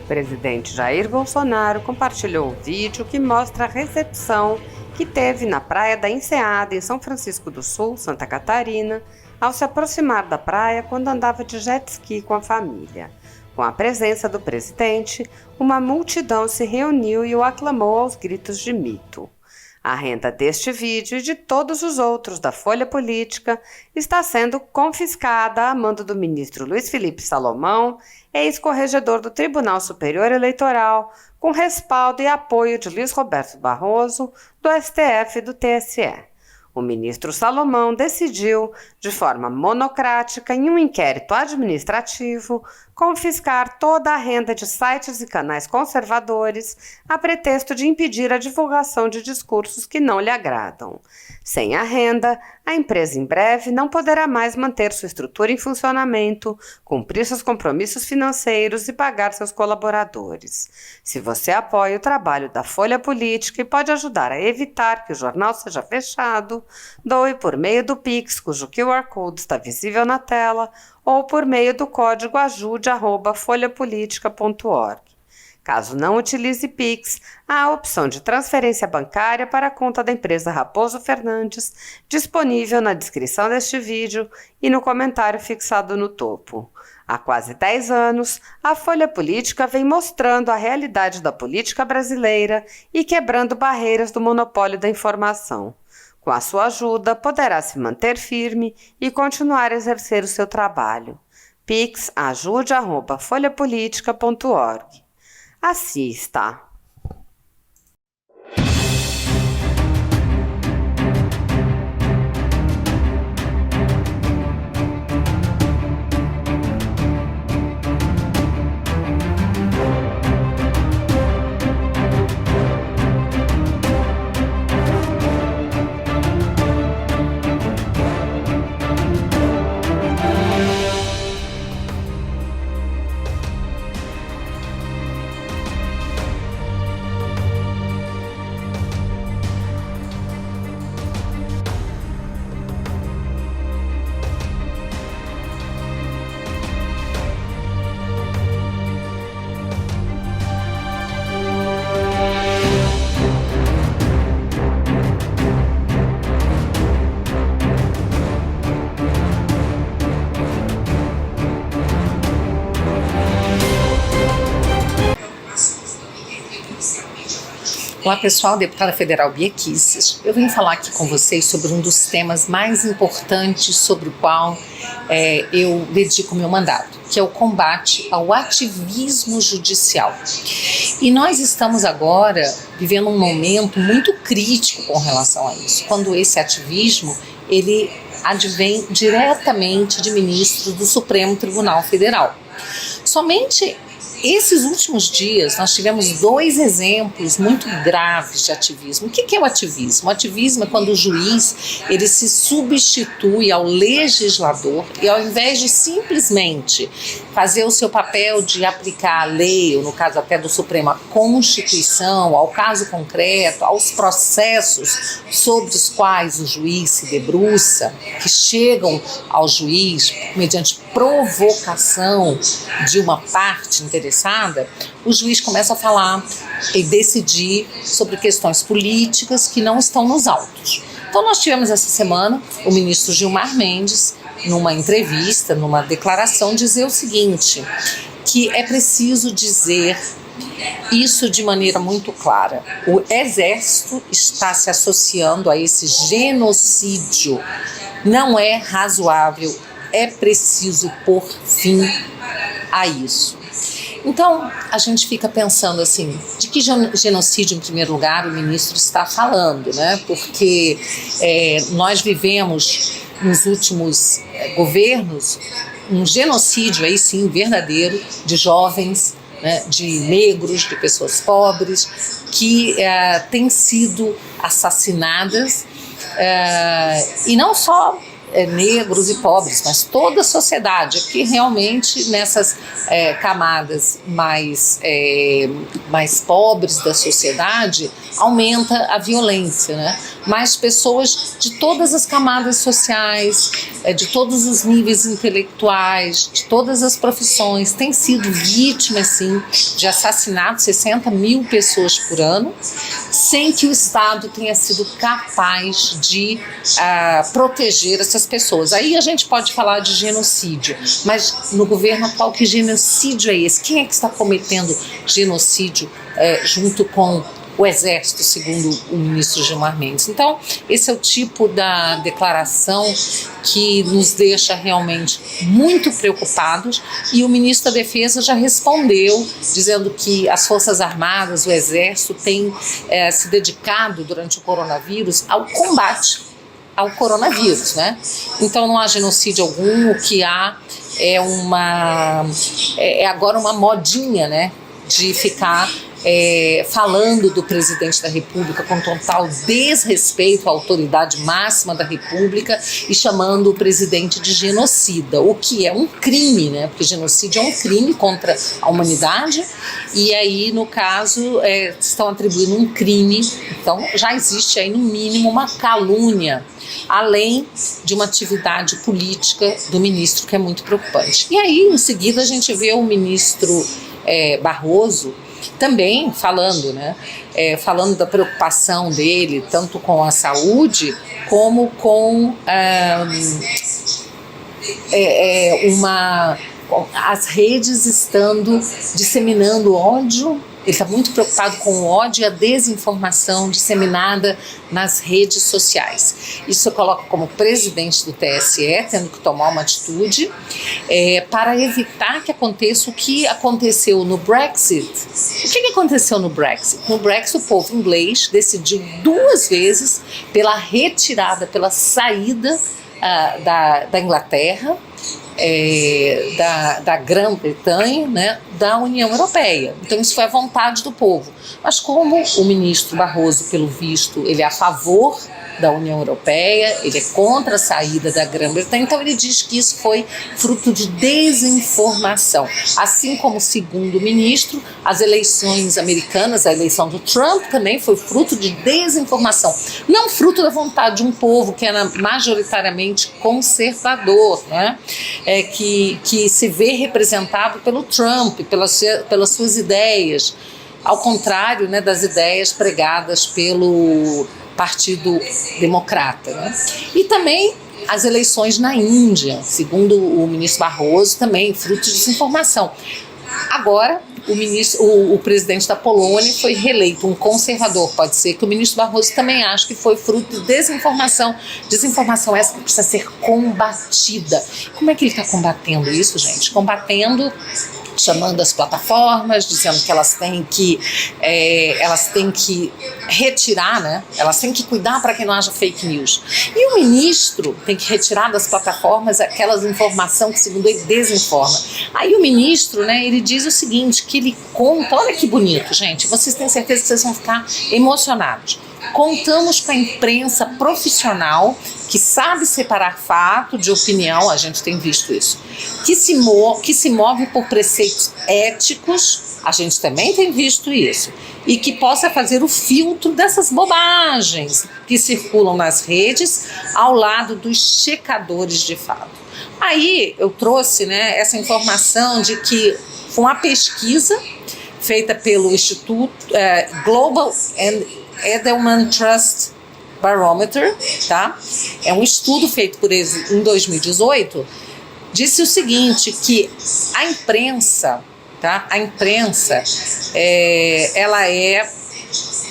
presidente Jair Bolsonaro compartilhou o vídeo que mostra a recepção que teve na Praia da Enseada, em São Francisco do Sul, Santa Catarina, ao se aproximar da praia quando andava de jet ski com a família. Com a presença do presidente, uma multidão se reuniu e o aclamou aos gritos de mito. A renda deste vídeo e de todos os outros da Folha Política está sendo confiscada a mando do ministro Luiz Felipe Salomão, ex-corregedor do Tribunal Superior Eleitoral, com respaldo e apoio de Luiz Roberto Barroso, do STF e do TSE. O ministro Salomão decidiu, de forma monocrática, em um inquérito administrativo, confiscar toda a renda de sites e canais conservadores a pretexto de impedir a divulgação de discursos que não lhe agradam. Sem a renda, a empresa em breve não poderá mais manter sua estrutura em funcionamento, cumprir seus compromissos financeiros e pagar seus colaboradores. Se você apoia o trabalho da Folha Política e pode ajudar a evitar que o jornal seja fechado, doe por meio do Pix, cujo QR Code está visível na tela, ou por meio do código ajude@folhapolitica.org. Caso não utilize Pix, há a opção de transferência bancária para a conta da empresa Raposo Fernandes, disponível na descrição deste vídeo e no comentário fixado no topo. Há quase 10 anos, a Folha Política vem mostrando a realidade da política brasileira e quebrando barreiras do monopólio da informação. Com a sua ajuda, poderá se manter firme e continuar a exercer o seu trabalho. Pix ajude@folhapolitica.org. Assista! Olá pessoal, deputada federal Bia Kicis. Eu vim falar aqui com vocês sobre um dos temas mais importantes sobre o qual eu dedico meu mandato, que é o combate ao ativismo judicial. E nós estamos agora vivendo um momento muito crítico com relação a isso, quando esse ativismo ele advém diretamente de ministros do Supremo Tribunal Federal. Somente esses últimos dias nós tivemos 2 exemplos muito graves de ativismo. O que é o ativismo? O ativismo é quando o juiz ele se substitui ao legislador e ao invés de simplesmente fazer o seu papel de aplicar a lei, ou no caso até do Supremo, a Constituição, ao caso concreto, aos processos sobre os quais o juiz se debruça, que chegam ao juiz mediante provocação de uma parte interessada, o juiz começa a falar e decidir sobre questões políticas que não estão nos autos. Então nós tivemos essa semana o ministro Gilmar Mendes, numa entrevista, numa declaração, dizer o seguinte, que é preciso dizer isso de maneira muito clara. O Exército está se associando a esse genocídio. Não é razoável, é preciso pôr fim a isso. Então, a gente fica pensando assim, de que genocídio, em primeiro lugar, o ministro está falando, né? Porque nós vivemos nos últimos governos um genocídio, aí sim, verdadeiro, de jovens, né, de negros, de pessoas pobres, que têm sido assassinadas, e não só negros e pobres, mas toda a sociedade, que realmente nessas camadas mais pobres da sociedade aumenta a violência, né? Mas pessoas de todas as camadas sociais, de todos os níveis intelectuais, de todas as profissões, têm sido vítimas, sim, de assassinatos, 60 mil pessoas por ano, sem que o Estado tenha sido capaz de proteger essas pessoas. Aí a gente pode falar de genocídio, mas no governo atual, que genocídio é esse? Quem é que está cometendo genocídio junto com o Exército, segundo o ministro Gilmar Mendes? Então, esse é o tipo da declaração que nos deixa realmente muito preocupados, e o ministro da Defesa já respondeu, dizendo que as Forças Armadas, o Exército, têm se dedicado durante o coronavírus ao combate ao coronavírus, né? Então não há genocídio algum, o que há é agora uma modinha, né, de ficar falando do presidente da República com total desrespeito à autoridade máxima da República e chamando o presidente de genocida, o que é um crime, né? Porque genocídio é um crime contra a humanidade, e aí, no caso, estão atribuindo um crime. Então já existe aí no mínimo uma calúnia, além de uma atividade política do ministro, que é muito preocupante. E aí, em seguida, a gente vê o ministro Barroso também falando, né? Falando da preocupação dele, tanto com a saúde, como com as redes estando disseminando ódio. Ele está muito preocupado com o ódio e a desinformação disseminada nas redes sociais. Isso eu coloco como presidente do TSE, tendo que tomar uma atitude para evitar que aconteça o que aconteceu no Brexit. O que aconteceu no Brexit? No Brexit, o povo inglês decidiu 2 vezes pela retirada, pela saída da Inglaterra, da Grã-Bretanha, né, da União Europeia. Então isso foi a vontade do povo. Mas como o ministro Barroso, pelo visto, ele é a favor da União Europeia, ele é contra a saída da Grã-Bretanha, então ele diz que isso foi fruto de desinformação. Assim como, segundo o ministro, as eleições americanas, a eleição do Trump também foi fruto de desinformação, não fruto da vontade de um povo que era majoritariamente conservador, né? Que se vê representado pelo Trump, pelas suas ideias, ao contrário, né, das ideias pregadas pelo Partido Democrata, né? E também as eleições na Índia, segundo o ministro Barroso, também fruto de desinformação. Agora, o presidente da Polônia foi reeleito, um conservador. Pode ser que o ministro Barroso também ache que foi fruto de desinformação. Desinformação essa que precisa ser combatida. Como é que ele está combatendo isso, gente? Combatendo, chamando as plataformas, dizendo que elas têm que retirar, né? Elas têm que cuidar para que não haja fake news. E o ministro tem que retirar das plataformas aquelas informações que, segundo ele, desinforma. Aí o ministro, né, ele diz o seguinte, que ele conta, olha que bonito, gente, vocês têm certeza que vocês vão ficar emocionados. Contamos com a imprensa profissional que sabe separar fato de opinião, a gente tem visto isso, que se move por preceitos éticos, a gente também tem visto isso, e que possa fazer o filtro dessas bobagens que circulam nas redes ao lado dos checadores de fato. Aí eu trouxe, né, essa informação de que foi uma pesquisa feita pelo Instituto Global Edelman Trust Barometer, tá? É um estudo feito por eles em 2018, disse o seguinte, que a imprensa, tá? A imprensa, ela é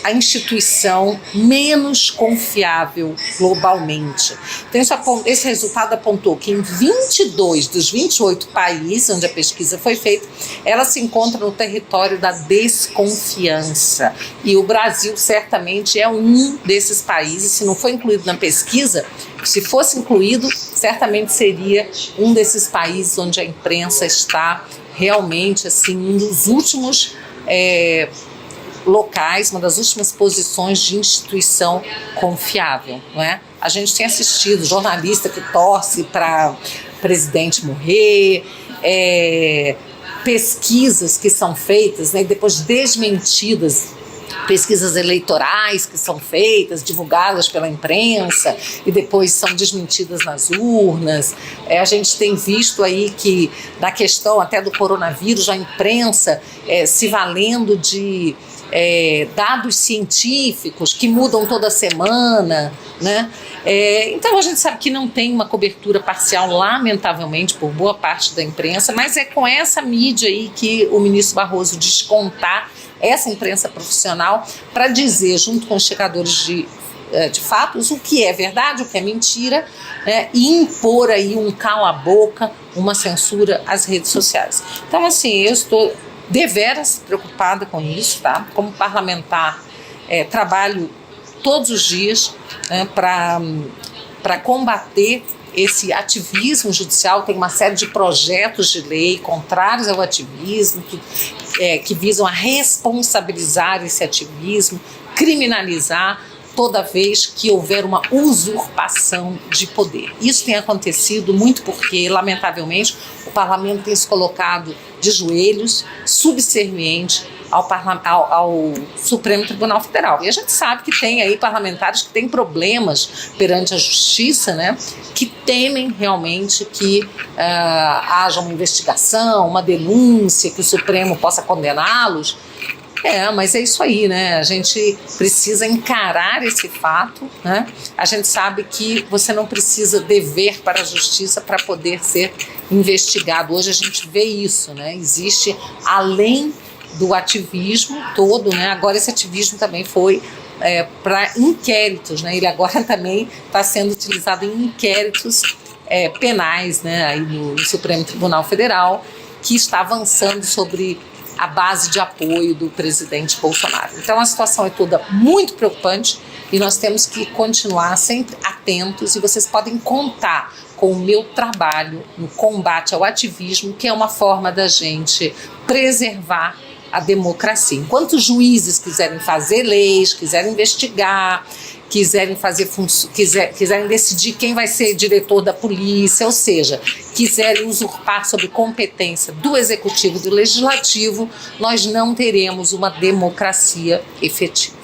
a instituição menos confiável globalmente. Então, esse resultado apontou que em 22 dos 28 países onde a pesquisa foi feita, ela se encontra no território da desconfiança. E o Brasil certamente é um desses países. Se não foi incluído na pesquisa, se fosse incluído, certamente seria um desses países onde a imprensa está realmente assim, um dos últimos locais, uma das últimas posições de instituição confiável, não é? A gente tem assistido jornalista que torce para presidente morrer, pesquisas que são feitas, né, e depois desmentidas, pesquisas eleitorais que são feitas, divulgadas pela imprensa e depois são desmentidas nas urnas. A gente tem visto aí que na questão até do coronavírus, a imprensa se valendo de dados científicos que mudam toda semana, né? Então a gente sabe que não tem uma cobertura parcial, lamentavelmente, por boa parte da imprensa, mas é com essa mídia aí que o ministro Barroso diz contar, essa imprensa profissional, para dizer, junto com os checadores de fatos, o que é verdade, o que é mentira, né, e impor aí um cala-boca, uma censura às redes sociais. Então, assim, eu estou deveras preocupada com isso, tá? Como parlamentar, trabalho todos os dias, né, para combater esse ativismo judicial. Tem uma série de projetos de lei contrários ao ativismo, que visam a responsabilizar esse ativismo, criminalizar toda vez que houver uma usurpação de poder. Isso tem acontecido muito porque, lamentavelmente, o parlamento tem se colocado de joelhos, subserviente ao Supremo Tribunal Federal. E a gente sabe que tem aí parlamentares que têm problemas perante a justiça, né, que temem realmente que haja uma investigação, uma denúncia, que o Supremo possa condená-los. Mas é isso aí, né? A gente precisa encarar esse fato, né? A gente sabe que você não precisa dever para a justiça para poder ser investigado. Hoje a gente vê isso, né? Existe, além do ativismo todo, né? Agora esse ativismo também foi para inquéritos, né? Ele agora também está sendo utilizado em inquéritos penais, né? Aí no Supremo Tribunal Federal, que está avançando sobre a base de apoio do presidente Bolsonaro. Então a situação é toda muito preocupante e nós temos que continuar sempre atentos, e vocês podem contar com o meu trabalho no combate ao ativismo, que é uma forma da gente preservar a democracia. Enquanto os juízes quiserem fazer leis, quiserem investigar, quiserem decidir quem vai ser diretor da polícia, ou seja, quiserem usurpar sobre competência do executivo e do legislativo, nós não teremos uma democracia efetiva.